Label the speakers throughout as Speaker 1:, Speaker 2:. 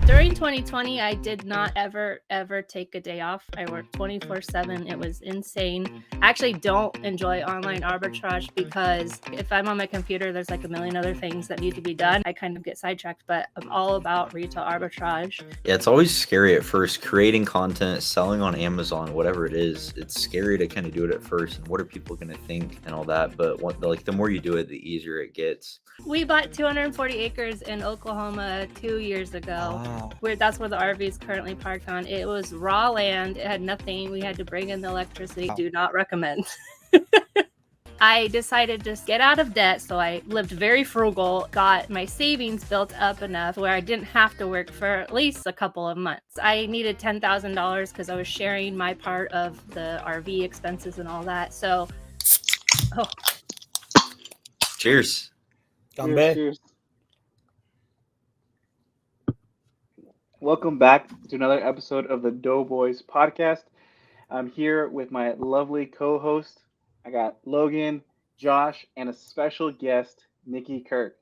Speaker 1: During 2020, I did not ever take a day off. I worked 24/7. It was insane. I actually don't enjoy online arbitrage because if I'm on my computer, there's like a million other things that need to be done. I kind of get sidetracked, but I'm all about retail arbitrage.
Speaker 2: Yeah, it's always scary at first, creating content, selling on Amazon, whatever it is. It's scary to kind of do it at first, and what are people going to think and all that. But the more you do it, the easier it gets.
Speaker 1: We bought 240 acres in Oklahoma 2 years ago.
Speaker 3: Wow.
Speaker 1: That's where the RV is currently parked on. It was raw land. It had nothing. We had to bring in the electricity. Do not recommend. I decided to get out of debt, so I lived very frugal, got my savings built up enough where I didn't have to work for at least a couple of months. I needed $10,000 because I was sharing my part of the RV expenses and all that. So,
Speaker 2: Cheers.
Speaker 3: Cheers.
Speaker 4: Welcome back to another episode of the Doughboys podcast. I'm here with my lovely co-host. I got Logan, Josh, and a special guest, Nikki Kirk.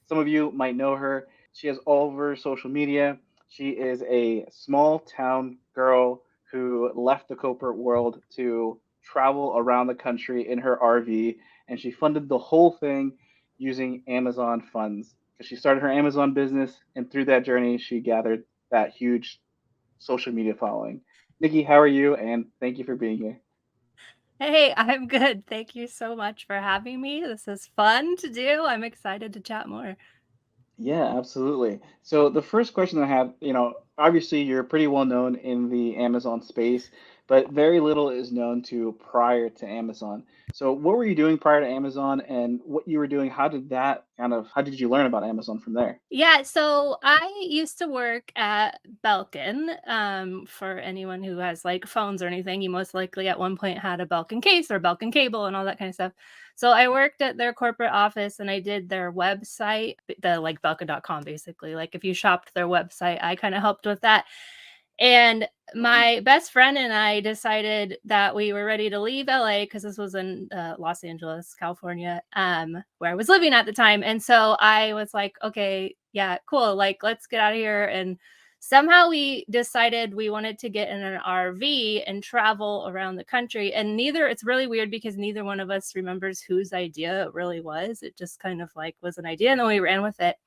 Speaker 4: Some of you might know her. She has all over social media. She is a small town girl who left the corporate world to travel around the country in her RV, and she funded the whole thing using Amazon funds. She started her Amazon business, and through that journey, she gathered that huge social media following. Nikki, how are you? And thank you for being here.
Speaker 1: Hey, I'm good. Thank you so much for having me. This is fun to do. I'm excited to chat more.
Speaker 4: Yeah, absolutely. So the first question I have, obviously you're pretty well known in the Amazon space, but very little is known to prior to Amazon. So what were you doing prior to Amazon, and what you were doing, how did you learn about Amazon from there?
Speaker 1: Yeah, so I used to work at Belkin. For anyone who has like phones or anything, you most likely at one point had a Belkin case or Belkin cable and all that kind of stuff. So I worked at their corporate office and I did their website, the like Belkin.com basically. Like if you shopped their website, I kind of helped with that. And my best friend and I decided that we were ready to leave LA because this was in Los Angeles, California, where I was living at the time. And so I was like, okay, yeah, cool. Like, let's get out of here. And somehow we decided we wanted to get in an RV and travel around the country. And it's really weird because neither one of us remembers whose idea it really was. It just kind of like was an idea and then we ran with it.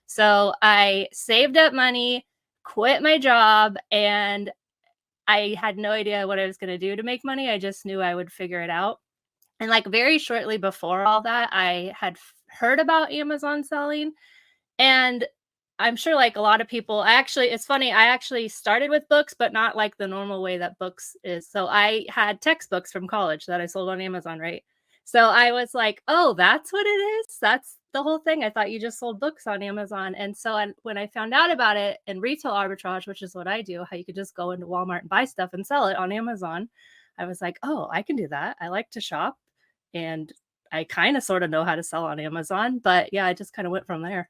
Speaker 1: So I saved up money, quit my job, and I had no idea what I was going to do to make money. I just knew I would figure it out. And like very shortly before all that, I had heard about Amazon selling. And I'm sure like a lot of people, it's funny, I actually started with books, but not like the normal way that books is. So I had textbooks from college that I sold on Amazon, right? So I was like, oh, that's what it is. That's the whole thing. I thought you just sold books on Amazon. And so when I found out about it in retail arbitrage, which is what I do, how you could just go into Walmart and buy stuff and sell it on Amazon, I was like, oh, I can do that. I like to shop and I kind of sort of know how to sell on Amazon. But yeah, I just kind of went from there.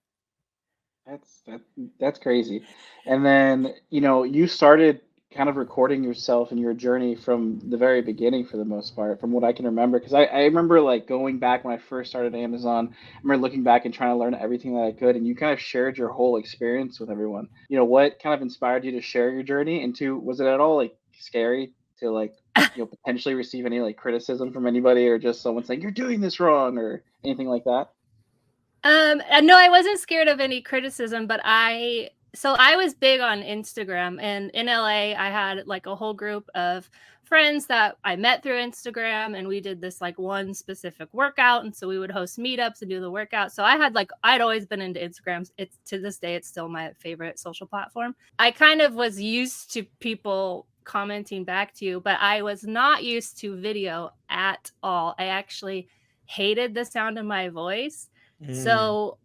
Speaker 4: That's crazy. And then, you started kind of recording yourself and your journey from the very beginning for the most part, from what I can remember. Because I remember like going back when I first started Amazon, I remember looking back and trying to learn everything that I could, and you kind of shared your whole experience with everyone. What kind of inspired you to share your journey? And two, was it at all like scary to like, potentially receive any like criticism from anybody or just someone saying you're doing this wrong or anything like that?
Speaker 1: No, I wasn't scared of any criticism, but I was big on Instagram, and in LA, I had like a whole group of friends that I met through Instagram, and we did this like one specific workout. And so we would host meetups and do the workout. So I'd always been into Instagram. It's to this day, it's still my favorite social platform. I kind of was used to people commenting back to you, but I was not used to video at all. I actually hated the sound of my voice. So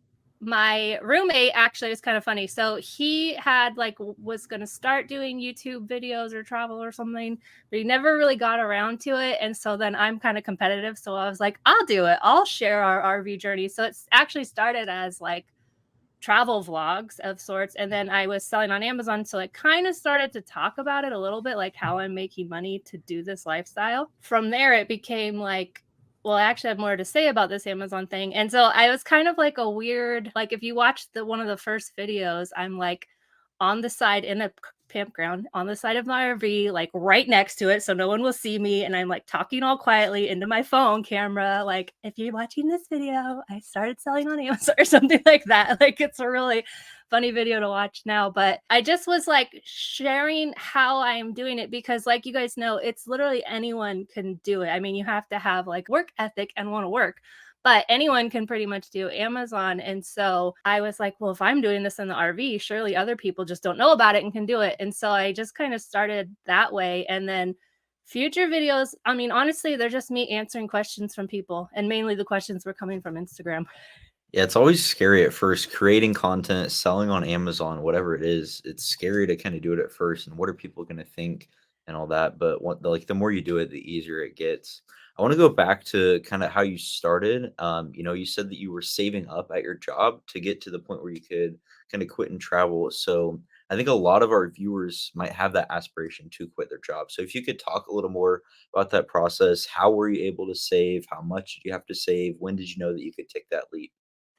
Speaker 1: my roommate actually was kind of funny. So he had was going to start doing YouTube videos or travel or something, but he never really got around to it. And so then I'm kind of competitive. So I was like, I'll do it. I'll share our RV journey. So it's actually started as like travel vlogs of sorts. And then I was selling on Amazon. So I kind of started to talk about it a little bit, like how I'm making money to do this lifestyle. From there, it became like, well, I actually have more to say about this Amazon thing. And so I was kind of like a weird, like if you watch one of the first videos, I'm like on the side in a campground on the side of my RV, like right next to it, so no one will see me. And I'm like talking all quietly into my phone camera, like, if you're watching this video, I started selling on Amazon or something like that. Like, it's a really funny video to watch now. But I just was like sharing how I'm doing it because, like you guys know, it's literally anyone can do it. I mean, you have to have like work ethic and want to work, but anyone can pretty much do Amazon. And so I was like, well, if I'm doing this in the RV, surely other people just don't know about it and can do it. And so I just kind of started that way. And then future videos, I mean, honestly, they're just me answering questions from people. And mainly the questions were coming from Instagram.
Speaker 2: Yeah, it's always scary at first creating content, selling on Amazon, whatever it is. It's scary to kind of do it at first, and what are people going to think and all that. But the more you do it, the easier it gets. I want to go back to kind of how you started. You said that you were saving up at your job to get to the point where you could kind of quit and travel. So I think a lot of our viewers might have that aspiration to quit their job. So if you could talk a little more about that process, how were you able to save? How much did you have to save? When did you know that you could take that leap?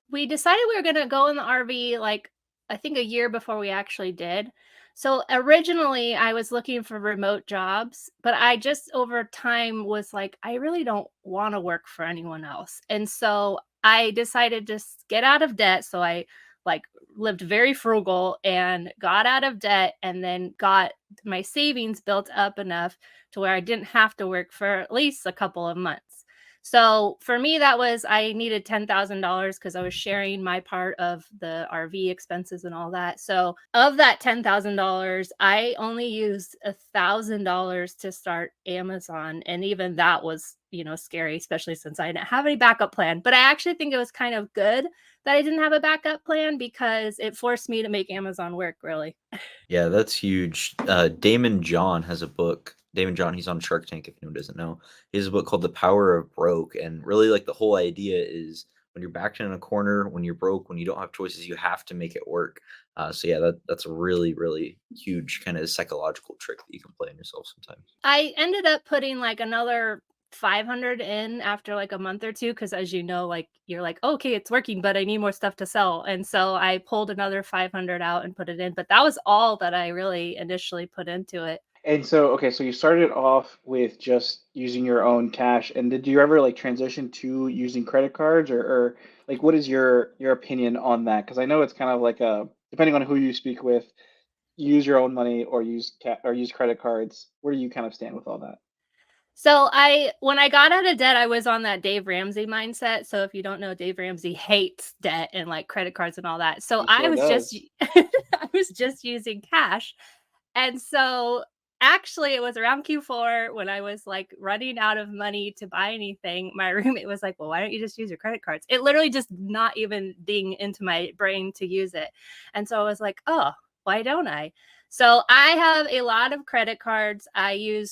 Speaker 1: We decided we were gonna go in the RV, like, I think a year before we actually did. So, originally, I was looking for remote jobs, but I just over time was like, "I really don't wanna work for anyone else." And so, I decided to get out of debt, so I, like, lived very frugal and got out of debt and then got my savings built up enough to where I didn't have to work for at least a couple of months. So for me, that was I needed $10,000 because I was sharing my part of the RV expenses and all that. So of that $10,000, I only used $1,000 to start Amazon, and even that was scary, especially since I didn't have any backup plan. But I actually think it was kind of good that I didn't have a backup plan because it forced me to make Amazon work. Really.
Speaker 2: Yeah, that's huge. Damon John has a book. Damon John, he's on Shark Tank if anyone doesn't know. He has a book called The Power of Broke. And really, like, the whole idea is when you're backed in a corner, when you're broke, when you don't have choices, you have to make it work. So yeah, that's a really, really huge kind of psychological trick that you can play on yourself sometimes.
Speaker 1: I ended up putting like another 500 in after like a month or two because, as you know, like you're like, okay, it's working, but I need more stuff to sell. And so I pulled another 500 out and put it in. But that was all that I really initially put into it.
Speaker 4: And so, okay, so you started off with just using your own cash, and did you ever like transition to using credit cards, or like what is your opinion on that? Because I know it's kind of like a depending on who you speak with, use your own money or use credit cards. Where do you kind of stand with all that?
Speaker 1: So when I got out of debt, I was on that Dave Ramsey mindset. So if you don't know, Dave Ramsey hates debt and like credit cards and all that. So
Speaker 4: He
Speaker 1: I
Speaker 4: sure
Speaker 1: was just
Speaker 4: does.
Speaker 1: I was just using cash. And so actually it was around Q4 when I was like running out of money to buy anything. My roommate was like, "Well, why don't you just use your credit cards?" It literally just not even ding into my brain to use it. And so I was like, "Oh, why don't I?" So I have a lot of credit cards. I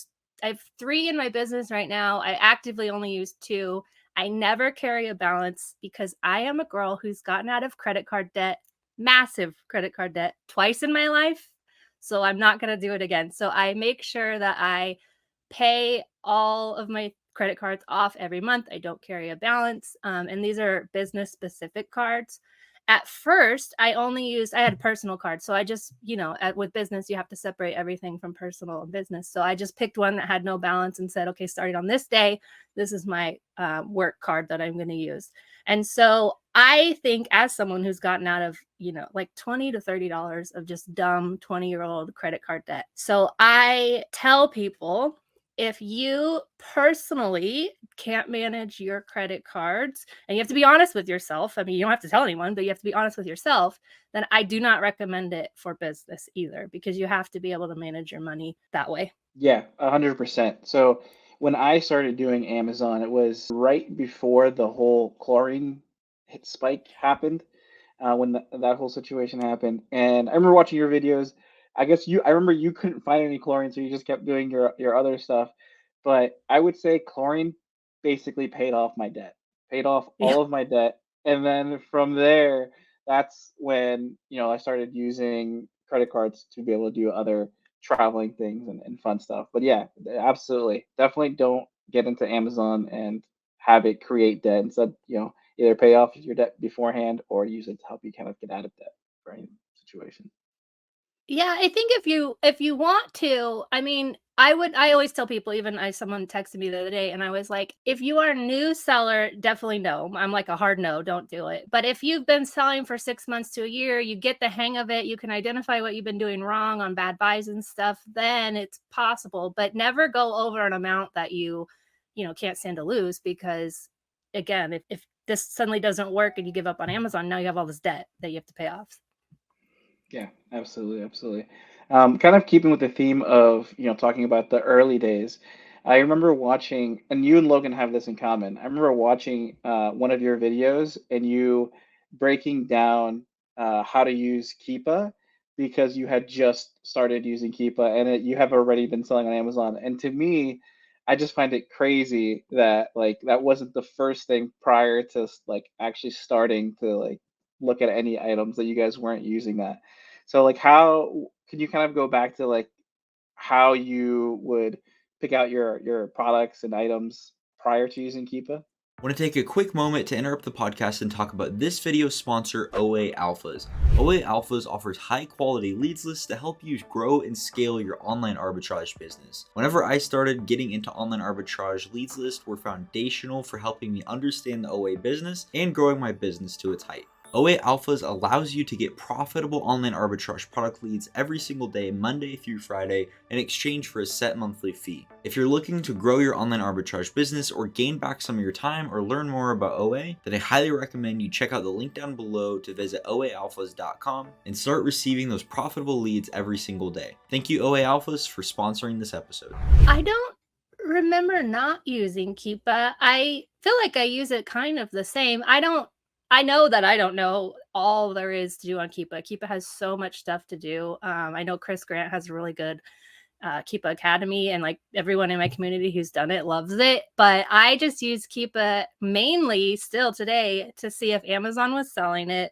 Speaker 1: have 3 in my business right now. I actively only use 2. I never carry a balance because I am a girl who's gotten out of credit card debt, massive credit card debt, twice in my life. So I'm not going to do it again. So I make sure that I pay all of my credit cards off every month. I don't carry a balance. And these are business specific cards. At first, I had personal cards. So I just, with business, you have to separate everything from personal and business. So I just picked one that had no balance and said, okay, starting on this day, this is my work card that I'm going to use. And so I think as someone who's gotten out of, like $20 to $30 of just dumb 20-year-old credit card debt. So I tell people, if you personally can't manage your credit cards, and you have to be honest with yourself, I mean, you don't have to tell anyone, but you have to be honest with yourself, then I do not recommend it for business either, because you have to be able to manage your money that way.
Speaker 4: Yeah, 100%. So when I started doing Amazon, it was right before the whole chlorine hit spike happened, when that whole situation happened. And I remember watching your videos. I remember you couldn't find any chlorine, so you just kept doing your other stuff. But I would say chlorine basically paid off my debt, paid off
Speaker 1: Yeah.
Speaker 4: all of my debt. And then from there, that's when, I started using credit cards to be able to do other traveling things and fun stuff. But yeah, absolutely. Definitely don't get into Amazon and have it create debt. Instead, either pay off your debt beforehand or use it to help you kind of get out of debt for any situation.
Speaker 1: Yeah, I think if you want to, I mean, I always tell people, even someone texted me the other day and I was like, if you are a new seller, definitely no. I'm like a hard no, don't do it. But if you've been selling for 6 months to a year, you get the hang of it, you can identify what you've been doing wrong on bad buys and stuff, then it's possible. But never go over an amount that can't stand to lose, because again, if this suddenly doesn't work and you give up on Amazon, now you have all this debt that you have to pay off.
Speaker 4: Yeah, absolutely, absolutely. Kind of keeping with the theme of, talking about the early days, I remember watching, and you and Logan have this in common. I remember watching one of your videos and you breaking down how to use Keepa because you had just started using Keepa and you have already been selling on Amazon. And to me, I just find it crazy that like that wasn't the first thing prior to like actually starting to like look at any items that you guys weren't using that. So like how can you kind of go back to like how you would pick out your products and items prior to using Keepa?
Speaker 2: I want to take a quick moment to interrupt the podcast and talk about this video's sponsor, OA Alphas. OA Alphas offers high quality leads lists to help you grow and scale your online arbitrage business. Whenever I started getting into online arbitrage, leads lists were foundational for helping me understand the OA business and growing my business to its height. OA Alphas allows you to get profitable online arbitrage product leads every single day, Monday through Friday, in exchange for a set monthly fee. If you're looking to grow your online arbitrage business or gain back some of your time or learn more about OA, then I highly recommend you check out the link down below to visit oaalphas.com and start receiving those profitable leads every single day. Thank you, OA Alphas, for sponsoring this episode.
Speaker 1: I don't remember not using Keepa. I feel like I use it kind of the same. I know that I don't know all there is to do on Keepa. Keepa has so much stuff to do. I know Chris Grant has a really good Keepa Academy, and like everyone in my community who's done it loves it. But I just use Keepa mainly still today to see if Amazon was selling it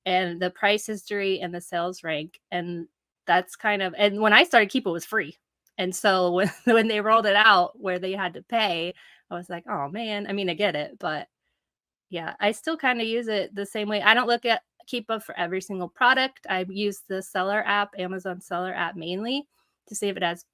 Speaker 1: and the price history and the sales rank. And that's and when I started, Keepa was free. And so when they rolled it out where they had to pay, I was like, oh man, I mean, I get it, but yeah, I still kind of use it the same way. I don't look at Keepa for every single product. I use the seller app, Amazon seller app mainly, to see if it has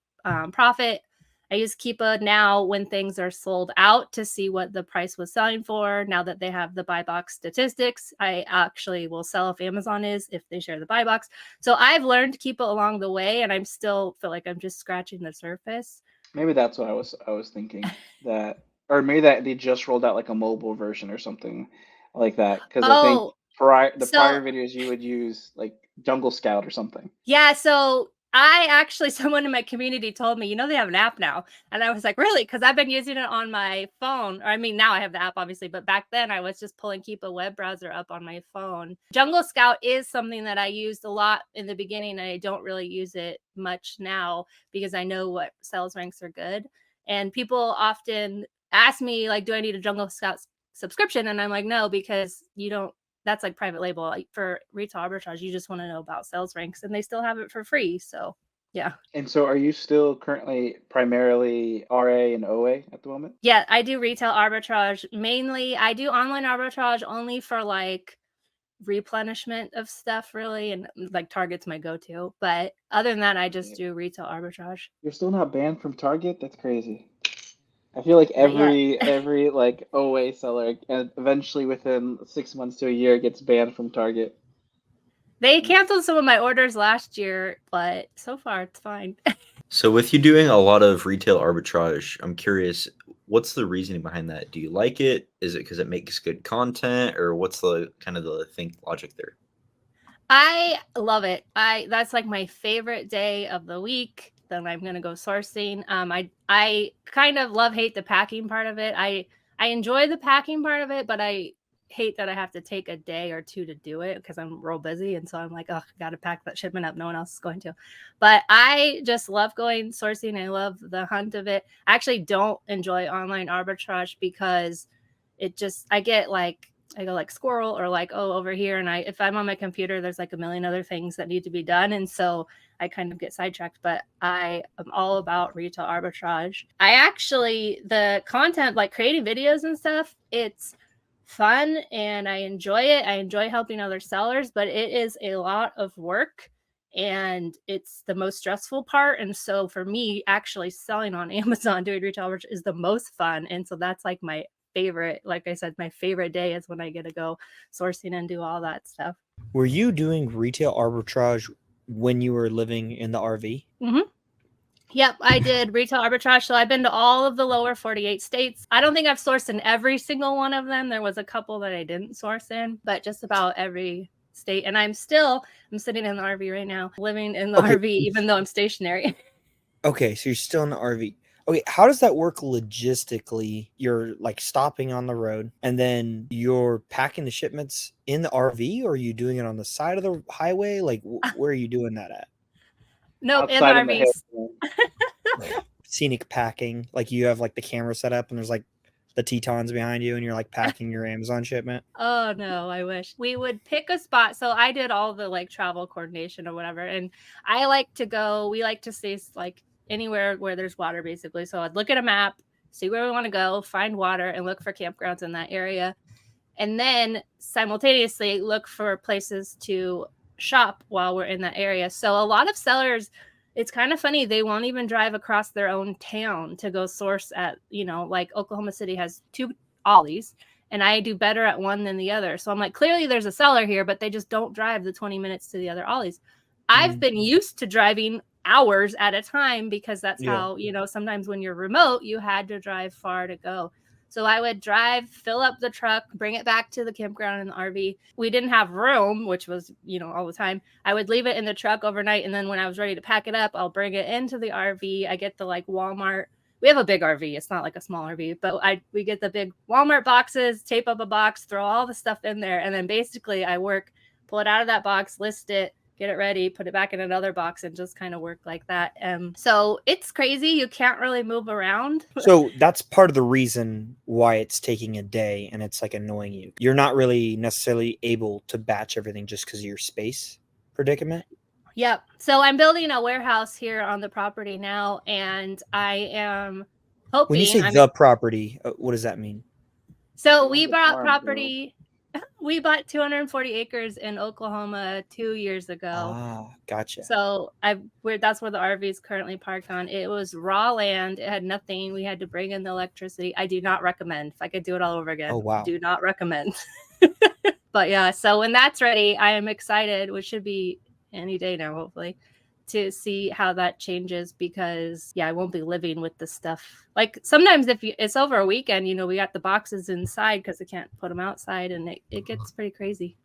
Speaker 1: profit. I use Keepa now when things are sold out to see what the price was selling for. Now that they have the buy box statistics, I actually will sell if Amazon if they share the buy box. So I've learned Keepa along the way, and I'm still feel like I'm just scratching the surface.
Speaker 4: Maybe that's what I was thinking that, or maybe that they just rolled out like a mobile version or something like that. Because I think
Speaker 1: Oh,
Speaker 4: the
Speaker 1: so
Speaker 4: prior videos you would use like Jungle Scout or something.
Speaker 1: yeah, so someone in my community told me, they have an app now. And I was like, really? Because I've been using it on my phone. Or I mean, now I have the app, obviously, but back then I was just pulling Keepa web browser up on my phone. Jungle Scout is something that I used a lot in the beginning, and I don't really use it much now because I know what sales ranks are good. And people often ask me, like, do I need a Jungle Scout subscription? And I'm like, no, because you don't. That's like private label. Like for retail arbitrage, you just want to know about sales ranks, and they still have it for free. So yeah.
Speaker 4: And so are you still currently primarily RA and OA at the moment?
Speaker 1: Yeah, I do retail arbitrage mainly. I do online arbitrage only for like replenishment of stuff, really, and like Target's my go-to. But other than that, I just
Speaker 4: Yeah.
Speaker 1: do retail arbitrage.
Speaker 4: You're still not banned from Target? That's crazy. I feel like
Speaker 1: Not yet.
Speaker 4: every like OA seller and eventually within 6 months to a year gets banned from Target.
Speaker 1: They canceled some of my orders last year, but so far it's fine.
Speaker 2: So with you doing a lot of retail arbitrage, I'm curious, what's the reasoning behind that? Do you like it? Is it because it makes good content, or what's the kind of the think logic there?
Speaker 1: I love it. That's like my favorite day of the week. Then I'm gonna go sourcing. I kind of hate the packing part of it. I enjoy the packing part of it, but I hate that I have to take a day or two to do it because I'm real busy. And so I'm like, oh, I gotta pack that shipment up. No one else is going to. But I just love going sourcing. I love the hunt of it. I actually don't enjoy online arbitrage because I go like squirrel or like, oh, over here. And if I'm on my computer, there's like a million other things that need to be done. And so I kind of get sidetracked, but I am all about retail arbitrage. The content, like creating videos and stuff, it's fun and I enjoy it. I enjoy helping other sellers, but it is a lot of work. and it's the most stressful part. And so for me, actually selling on Amazon, doing retail arbitrage is the most fun. And so that's like my favorite, like I said, my favorite day is when I get to go sourcing and do all that stuff.
Speaker 3: Were you doing retail arbitrage when you were living in the RV?
Speaker 1: Mm-hmm. Yep, I did retail arbitrage. So I've been to all of the lower 48 states. I don't think I've sourced in every single one of them. There was a couple that I didn't source in, but just about every state. And I'm sitting in the RV right now, living in the RV, even though I'm stationary.
Speaker 3: Okay, so you're still in the RV. Okay, how does that work logistically? You're like stopping on the road and then you're packing the shipments in the RV, or are you doing it on the side of the highway? Like where are you doing that at?
Speaker 1: Nope,
Speaker 4: Outside
Speaker 1: in the
Speaker 4: RVs.
Speaker 3: Scenic packing, like you have like the camera set up and there's like the Tetons behind you and you're like packing your Amazon shipment.
Speaker 1: Oh no, I wish. We would pick a spot. So I did all the like travel coordination or whatever. And we like to stay like anywhere where there's water basically. So I'd look at a map, see where we want to go, find water, and look for campgrounds in that area. And then simultaneously look for places to shop while we're in that area. So a lot of sellers, it's kind of funny, they won't even drive across their own town to go source at, like Oklahoma City has 2 Ollies, and I do better at one than the other. So I'm like, clearly there's a seller here, but they just don't drive the 20 minutes to the other Ollies. I've been used to driving hours at a time because that's how, sometimes when you're remote, you had to drive far to go. So I would drive, fill up the truck, bring it back to the campground in the RV. We didn't have room, which was, all the time. I would leave it in the truck overnight. And then when I was ready to pack it up, I'll bring it into the RV. I get the like Walmart. We have a big RV. It's not like a small RV, but we get the big Walmart boxes, tape up a box, throw all the stuff in there. And then basically I pull it out of that box, list it, get it ready, put it back in another box, and just kind of work like that. So it's crazy. You can't really move around.
Speaker 3: So that's part of the reason why it's taking a day and it's like annoying you. You're not really necessarily able to batch everything just because of your space predicament.
Speaker 1: Yep. So I'm building a warehouse here on the property now, and I am hoping.
Speaker 3: When you say the property, what does that mean?
Speaker 1: So we bought property. We bought 240 acres in Oklahoma 2 years ago.
Speaker 3: Ah, gotcha.
Speaker 1: So that's where the RV is currently parked on. It was raw land. It had nothing. We had to bring in the electricity. I do not recommend. If I could do it all over again, do not recommend. But yeah, so when that's ready, I am excited, which should be any day now, hopefully, to see how that changes, because I won't be living with the stuff. Like sometimes if it's over a weekend, we got the boxes inside because I can't put them outside, and it gets pretty crazy.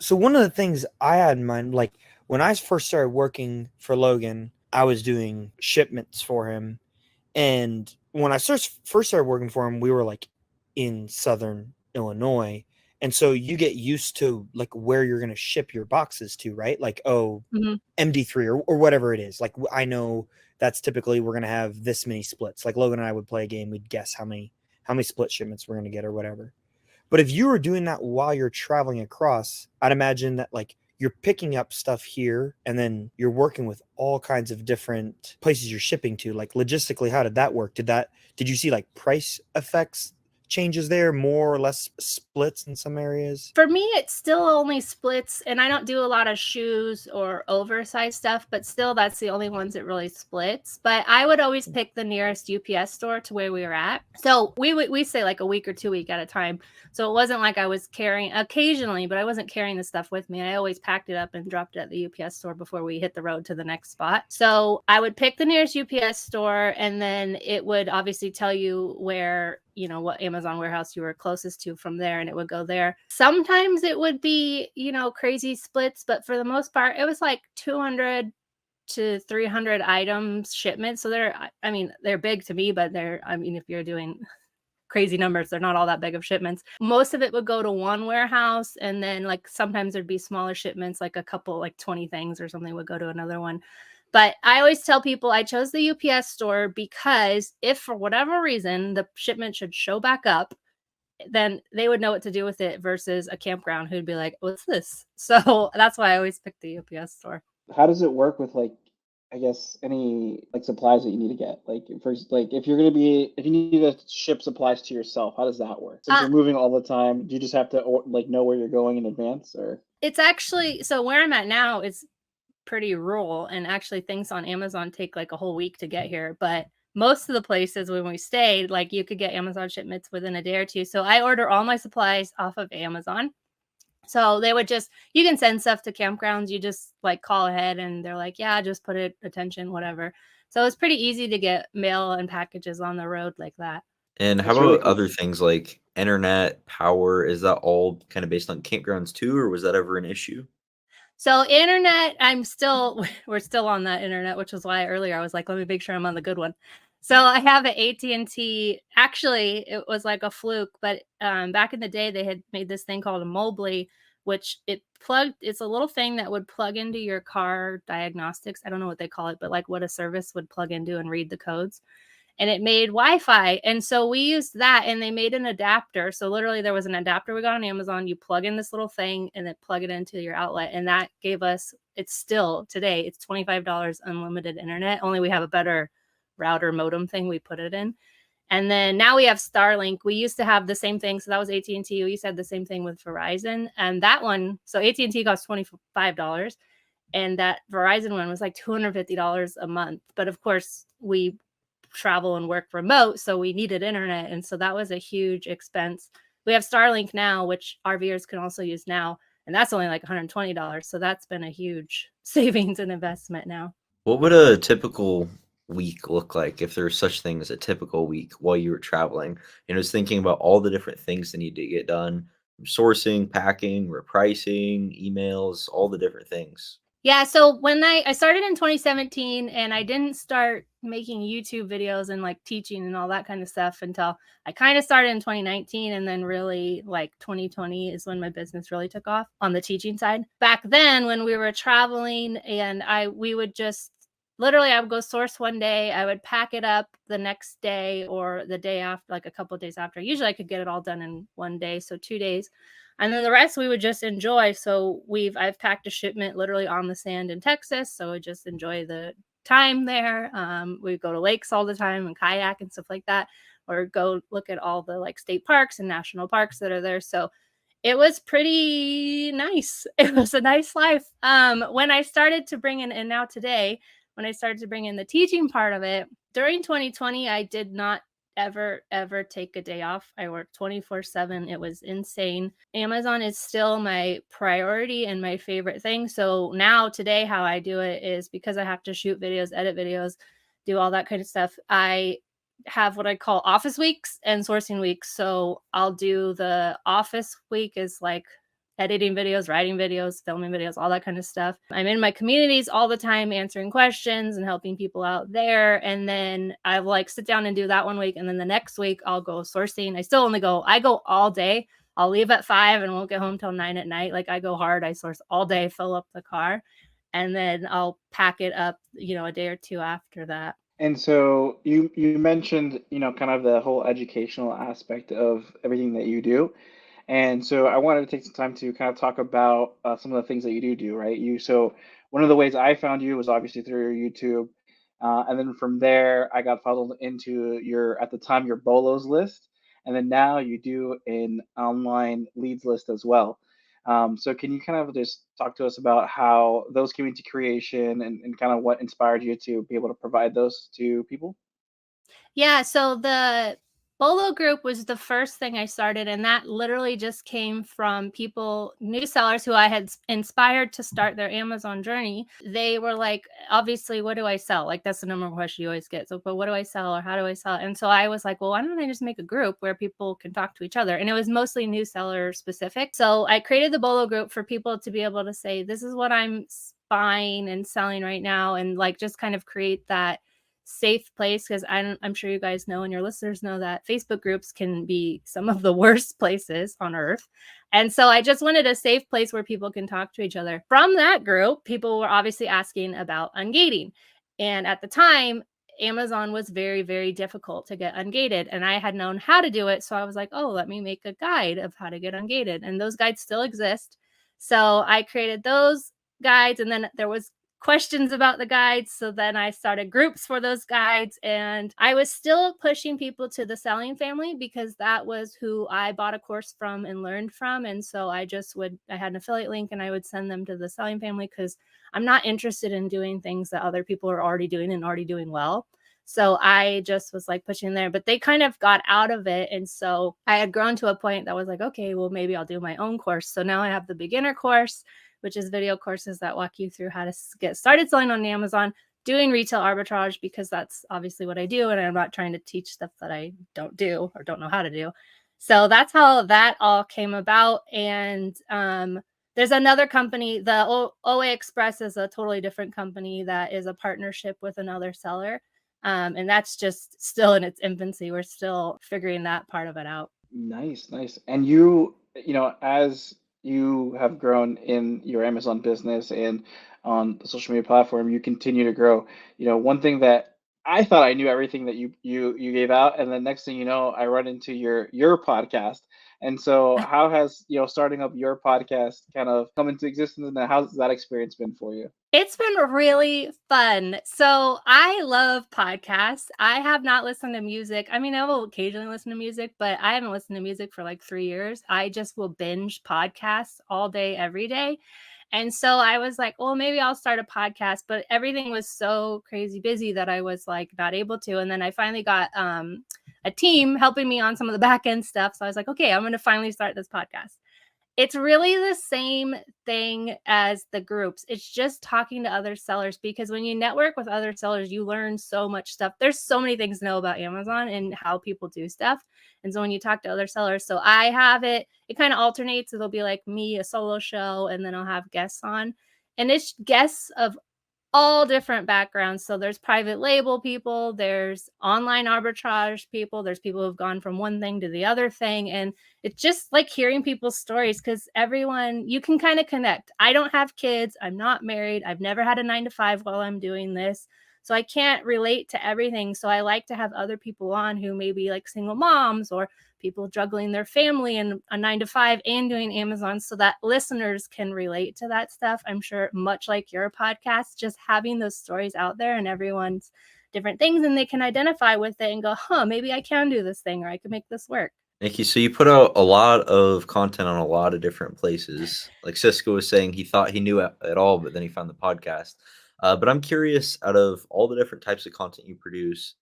Speaker 3: So one of the things I had in mind, like when I first started working for Logan, I was doing shipments for him. And when I first started working for him, we were like in Southern Illinois. And so you get used to like where you're going to ship your boxes to, right? Like, MD3 or whatever it is. Like I know that's typically we're going to have this many splits. Like Logan and I would play a game. We'd guess how many split shipments we're going to get or whatever. But if you were doing that while you're traveling across, I'd imagine that like you're picking up stuff here and then you're working with all kinds of different places you're shipping to. Like logistically, how did that work? Did you see like price effects changes there, more or less splits in some areas?
Speaker 1: For me, it's still only splits, and I don't do a lot of shoes or oversized stuff, but still that's the only ones that really splits. But I would always pick the nearest UPS store to where we were at. So we say like a week or 2 week at a time. So it wasn't like I was carrying occasionally, but I wasn't carrying the stuff with me. I always packed it up and dropped it at the UPS store before we hit the road to the next spot. So I would pick the nearest UPS store, and then it would obviously tell you where, what Amazon warehouse you were closest to from there, and it would go there. Sometimes it would be, crazy splits, but for the most part, it was like 200 to 300 items shipments. So they're big to me, but if you're doing crazy numbers, they're not all that big of shipments. Most of it would go to one warehouse, and then like sometimes there'd be smaller shipments, like a couple, like 20 things or something would go to another one. But I always tell people I chose the UPS store because if for whatever reason the shipment should show back up, then they would know what to do with it versus a campground who'd be like, what's this? So that's why I always pick the UPS store.
Speaker 4: How does it work with like, I guess, any like supplies that you need to get? Like first, like if you need to ship supplies to yourself, how does that work? Since you're moving all the time, do you just have to like know where you're going in advance, or?
Speaker 1: It's actually, so where I'm at now is pretty rural, and actually things on Amazon take like a whole week to get here. But most of the places when we stayed, like you could get Amazon shipments within a day or two. So I order all my supplies off of Amazon. So they would just, you can send stuff to campgrounds. You just like call ahead and they're like, yeah, just put it attention, whatever. So it's pretty easy to get mail and packages on the road like that.
Speaker 2: And how
Speaker 4: That's really
Speaker 2: about
Speaker 4: cool.
Speaker 2: other things like internet, power? Is that all kind of based on campgrounds too, or was that ever an issue?
Speaker 1: So internet, we're still on that internet, which is why earlier I was like, let me make sure I'm on the good one. So I have an AT&T. Actually, it was like a fluke, but back in the day, they had made this thing called a Mobley, which it's a little thing that would plug into your car diagnostics. I don't know what they call it, but like what a service would plug into and read the codes. And it made Wi-Fi. And so we used that, and they made an adapter. So literally there was an adapter we got on Amazon. You plug in this little thing and then plug it into your outlet. And that gave us, it's still today, it's $25 unlimited internet. Only we have a better router modem thing we put it in. And then now we have Starlink. We used to have the same thing. So that was AT&T. We used to have the same thing with Verizon. And that one, so AT&T cost $25. And that Verizon one was like $250 a month. But of course, we travel and work remote, so we needed internet, and so that was a huge expense. We have Starlink now, which RVers can also use now, and that's only like $120. So that's been a huge savings and investment now.
Speaker 2: What would a typical week look like if there's such thing as a typical week while you were traveling? And I was thinking about all the different things that need to get done: sourcing, packing, repricing, emails, all the different things.
Speaker 1: Yeah, so when I started in 2017, and I didn't start making YouTube videos and like teaching and all that kind of stuff until I kind of started in 2019, and then really like 2020 is when my business really took off on the teaching side. Back then when we were traveling, and we would just literally, I would go source one day, I would pack it up the next day or the day after, like a couple of days after. Usually I could get it all done in one day, so 2 days. And then the rest we would just enjoy. So I've packed a shipment literally on the sand in Texas. So we just enjoy the time there. We go to lakes all the time and kayak and stuff like that, or go look at all the like state parks and national parks that are there. So it was pretty nice. It was a nice life. When I started to bring in, and now today, when I started to bring in the teaching part of it, during 2020, I did not ever take a day off. I worked 24/7. It was insane. Amazon is still my priority and my favorite thing. So now today, how I do it is, because I have to shoot videos, edit videos, do all that kind of stuff, I have what I call office weeks and sourcing weeks. So I'll do the office week is like editing videos, writing videos, filming videos, all that kind of stuff. I'm in my communities all the time answering questions and helping people out there. And then I like sit down and do that one week. And then the next week I'll go sourcing. I go all day. I'll leave at 5 and won't get home till 9 at night. Like I go hard. I source all day, fill up the car, and then I'll pack it up, a day or two after that.
Speaker 4: And so you mentioned, kind of the whole educational aspect of everything that you do. And so I wanted to take some time to kind of talk about some of the things that you do, right? So one of the ways I found you was obviously through your YouTube. And then from there, I got funneled into at the time, your Bolos list. And then now you do an online leads list as well. So can you kind of just talk to us about how those came into creation and kind of what inspired you to be able to provide those to people?
Speaker 1: Yeah, so the Bolo group was the first thing I started, and that literally just came from new sellers who I had inspired to start their Amazon journey. They were like, obviously, what do I sell? Like, that's the number one question you always get. So, but what do I sell, or how do I sell? And so I was like, well, why don't I just make a group where people can talk to each other? And it was mostly new seller specific. So I created the Bolo group for people to be able to say, this is what I'm buying and selling right now, and like just kind of create that safe place, because I'm sure you guys know and your listeners know that Facebook groups can be some of the worst places on earth. And so I just wanted a safe place where people can talk to each other. From that group, people were obviously asking about ungating. And at the time, Amazon was very, very difficult to get ungated. And I had known how to do it. So I was like, oh, let me make a guide of how to get ungated. And those guides still exist. So I created those guides. And then there was questions about the guides. So then I started groups for those guides, and I was still pushing people to the selling family because that was who I bought a course from and learned from. And so I had an affiliate link and I would send them to the selling family because I'm not interested in doing things that other people are already doing and already doing well. So I just was like pushing there, but they kind of got out of it. And so I had grown to a point that was like, okay, well, maybe I'll do my own course. So now I have the beginner course, which is video courses that walk you through how to get started selling on Amazon, doing retail arbitrage, because that's obviously what I do. And I'm not trying to teach stuff that I don't do or don't know how to do. So that's how that all came about. And there's another company, the OA Express is a totally different company that is a partnership with another seller. And that's just still in its infancy. We're still figuring that part of it out.
Speaker 4: Nice, nice. And you know, as you have grown in your Amazon business and on the social media platform, you continue to grow. You know, one thing that I thought I knew everything that you gave out, and then next thing you know, I run into your podcast. And so how has, you know, starting up your podcast kind of come into existence, and how's that experience been for you?
Speaker 1: It's been really fun. So I love podcasts. I have not listened to music. I mean, I will occasionally listen to music, but I haven't listened to music for like 3 years. I just will binge podcasts all day, every day. And so I was like, well, maybe I'll start a podcast, but everything was so crazy busy that I was like not able to. And then I finally got a team helping me on some of the back end stuff. So I was like, okay, I'm going to finally start this podcast. It's really the same thing as the groups. It's just talking to other sellers, because when you network with other sellers, you learn so much stuff. There's so many things to know about Amazon and how people do stuff. And so when you talk to other sellers, so I have it kind of alternates. It'll be like me, a solo show, and then I'll have guests on. And it's guests of all different backgrounds. So there's private label people, there's online arbitrage people, there's people who've gone from one thing to the other thing. And it's just like hearing people's stories, because everyone, you can kind of connect. I don't have kids. I'm not married. I've never had a 9-to-5 while I'm doing this. So I can't relate to everything. So I like to have other people on who may be like single moms or people juggling their family and a 9-to-5 and doing Amazon, so that listeners can relate to that stuff. I'm sure much like your podcast, just having those stories out there and everyone's different things, and they can identify with it and go, maybe I can do this thing, or I can make this work.
Speaker 2: Nikki, so you put out a lot of content on a lot of different places. Like Cisco was saying, he thought he knew it all, but then he found the podcast. But I'm curious, out of all the different types of content you produce,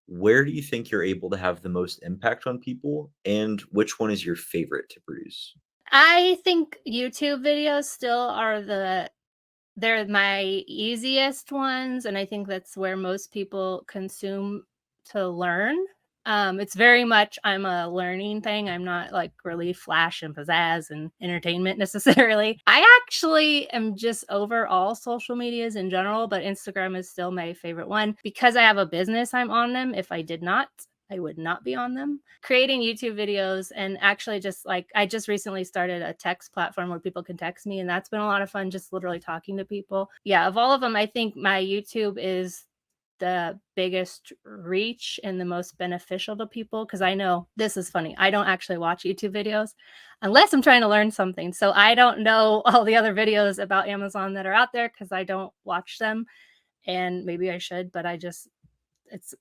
Speaker 2: where do you think you're able to have the most impact on people, and which one is your favorite to produce?
Speaker 1: I think YouTube videos still are they're my easiest ones, and I think that's where most people consume to learn. It's very much, I'm a learning thing. I'm not like really flash and pizzazz and entertainment necessarily. I actually am just over all social medias in general, but Instagram is still my favorite one because I have a business. I'm on them. If I did not, I would not be on them. Creating YouTube videos, and actually just like, I just recently started a text platform where people can text me, and that's been a lot of fun, just literally talking to people. Yeah, of all of them, I think my YouTube is the biggest reach and the most beneficial to people, because I know, this is funny, I don't actually watch YouTube videos unless I'm trying to learn something. So I don't know all the other videos about Amazon that are out there because I don't watch them, and maybe I should, but I just,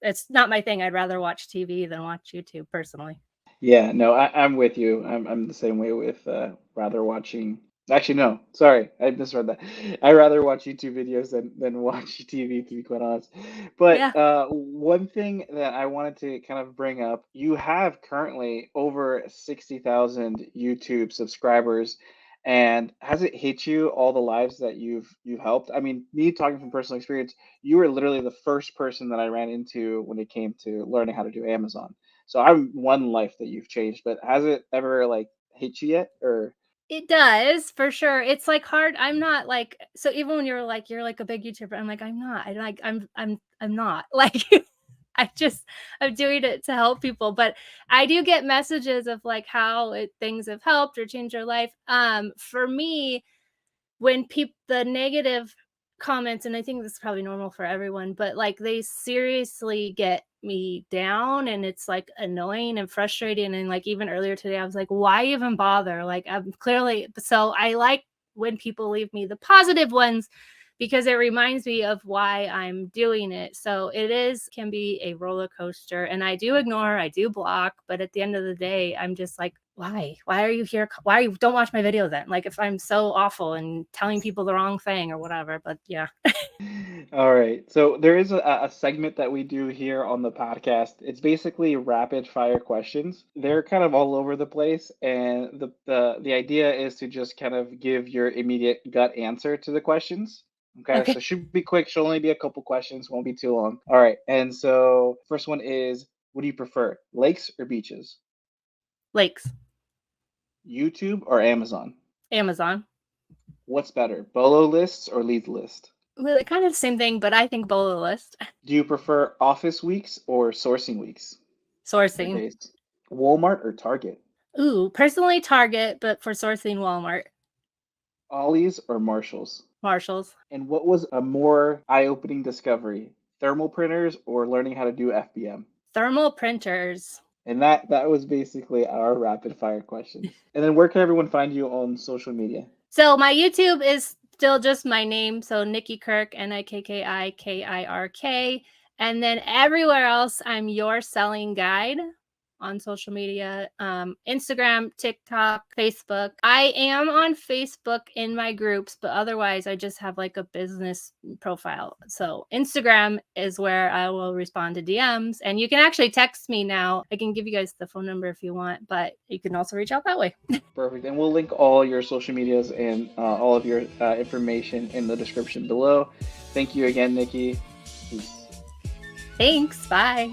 Speaker 1: it's not my thing. I'd rather watch TV than watch YouTube personally.
Speaker 4: Yeah, no, I'm with you. I'm the same way with rather watching. Actually, no, sorry, I misread that. I rather watch YouTube videos than watch TV, to be quite honest. But
Speaker 1: Yeah.
Speaker 4: one thing that I wanted to kind of bring up, you have currently over 60,000 YouTube subscribers, and has it hit you all the lives that you've helped? I mean, me talking from personal experience, you were literally the first person that I ran into when it came to learning how to do Amazon. So I'm one life that you've changed, but has it ever like hit you yet, or?
Speaker 1: It does, for sure. It's like hard. I'm not like, so even when you're like a big YouTuber, I'm like, I'm not. I'm not like, I'm doing it to help people. But I do get messages of like how things have helped or changed your life. For me, when the negative comments, and I think this is probably normal for everyone, but like they seriously get me down, and it's like annoying and frustrating. And like even earlier today, I was like, why even bother? Like I'm clearly, so I like when people leave me the positive ones, because it reminds me of why I'm doing it. So can be a roller coaster, and I do ignore, I do block, but at the end of the day, I'm just like, why are you here? Don't watch my video then? Like, if I'm so awful and telling people the wrong thing or whatever. But yeah.
Speaker 4: All right. So there is a segment that we do here on the podcast. It's basically rapid fire questions. They're kind of all over the place, and the idea is to just kind of give your immediate gut answer to the questions. Okay. So it should be quick. Should only be a couple questions. Won't be too long. All right. And so first one is, what do you prefer, lakes or beaches?
Speaker 1: Lakes.
Speaker 4: YouTube or Amazon?
Speaker 1: Amazon.
Speaker 4: What's better, Bolo lists or lead list?
Speaker 1: Well, kind of the same thing, but I think Bolo list.
Speaker 4: Do you prefer office weeks or sourcing weeks?
Speaker 1: Sourcing.
Speaker 4: Days? Walmart or Target?
Speaker 1: Ooh, personally Target, but for sourcing Walmart.
Speaker 4: Ollie's or Marshalls?
Speaker 1: Marshalls.
Speaker 4: And what was a more eye-opening discovery, thermal printers or learning how to do FBM?
Speaker 1: Thermal printers.
Speaker 4: And that was basically our rapid fire questions. And then where can everyone find you on social media?
Speaker 1: So my YouTube is still just my name. So Nikki Kirk, NIKKIKIRK. And then everywhere else, I'm Your Selling Guide on social media, Instagram, TikTok, Facebook. I am on Facebook in my groups, but otherwise I just have like a business profile. So Instagram is where I will respond to DMs, and you can actually text me now. I can give you guys the phone number if you want, but you can also reach out that way.
Speaker 4: Perfect. And we'll link all your social medias and all of your information in the description below. Thank you again, Nikki. Peace.
Speaker 1: Thanks. Bye.